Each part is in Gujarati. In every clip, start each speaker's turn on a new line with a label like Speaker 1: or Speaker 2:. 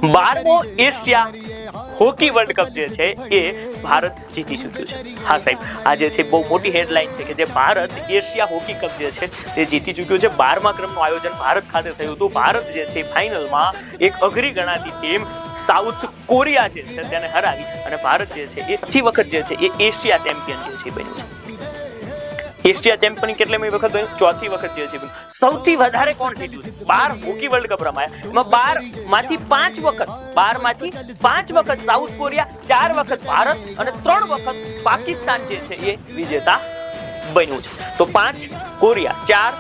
Speaker 1: 12મો એશિયા હોકી વર્લ્ડ કપ જે છે એ ભારત જીતી ચૂક્યું છે. હા સાહેબ, આ જે છે બહુ મોટી હેડલાઇન છે કે જે ભારત એશિયા હોકી કપ જે છે તે જીતી ચૂક્યું છે. 12મા ક્રમનું આયોજન ભારત ખાતે થયું હતું. ભારત જે છે ફાઇનલમાં એક અઘરી ગણાતી ટીમ સાઉથ કોરિયા જે છે તેને હરાવી અને ભારત જે છે એ ચોથી વખત જે છે એ એશિયા ચેમ્પિયન જે છે બન્યું છે. એશિયા ચેમ્પિયન કેટલી વખત બન્યું? ચોથી વખત જે છે બન્યું. સૌથી વધારે કોણ જીત્યું છે? 12 હોકી વર્લ્ડ કપ રમાયા, એમાં 12 માંથી 5 વખત 12 માંથી 5 વખત સાઉથ કોરિયા, 4 વખત ભારત અને 3 વખત પાકિસ્તાન જે છે એ વિજેતા બન્યું છે. તો 5 કોરિયા, 4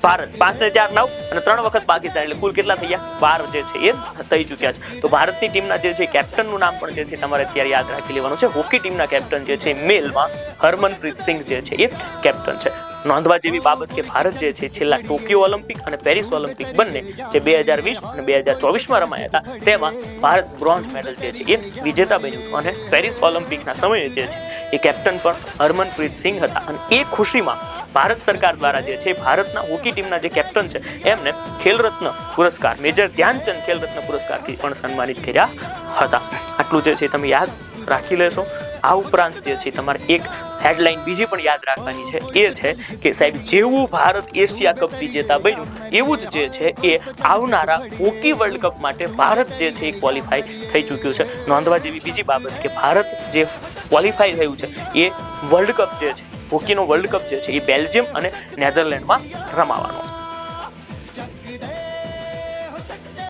Speaker 1: ભારત, 5 ને 4 9 અને 3 વખત પાકિસ્તાન, એટલે કુલ કેટલા થયા? 12 જે છે એ થઈ ચૂક્યા છે. તો ભારતની ટીમના જે છે કેપ્ટનનું નામ પણ જે છે તમારે અત્યારે યાદ રાખી લેવાનું છે. હોકી ટીમના કેપ્ટન જે છે મેલમાં હરમનપ્રીત સિંઘ જે છે એ કેપ્ટન છે. નોંધવા જેવી બાબત કે ભારત જે છે છેલ્લા ટોક્યો ઓલિમ્પિક અને પેરિસ ઓલિમ્પિક બંને જે 2020 અને 2024માં રમાયા હતા તેમાં ભારત બ્રોન્ઝ મેડલ જે છે એ વિજેતા બન્યું હતું. અને પેરિસ ઓલિમ્પિકના સમયે જે છે એ કેપ્ટન પણ હરમનપ્રીત સિંઘ હતા. અને એ ખુશીમાં ભારત સરકાર દ્વારા જે છે ભારતના હોકી ટીમના જે કેપ્ટન છે એમને ખેલરત્ન પુરસ્કાર, મેજર ધ્યાનચંદ ખેલરત્ન પુરસ્કારથી પણ સન્માનિત કર્યા હતા. આટલું જે છે તમે યાદ રાખી લેશો. આ ઉપરાંત જે છે તમારે એક હેડલાઇન બીજી પણ યાદ રાખવાની છે, એ છે કે સાહેબ જેવું ભારત એશિયા કપ વિજેતા બન્યું એવું જ જે છે એ આવનારા હોકી વર્લ્ડ કપ માટે ભારત જે છે એ ક્વોલિફાય થઈ ચૂક્યું છે. નોંધવા જેવી બીજી બાબત કે ભારત જે ક્વોલિફાય થયું છે એ વર્લ્ડ કપ જે છે હોકીનો વર્લ્ડ કપ જે છે એ બેલ્જિયમ અને નેધરલેન્ડમાં રમાવાનો છે.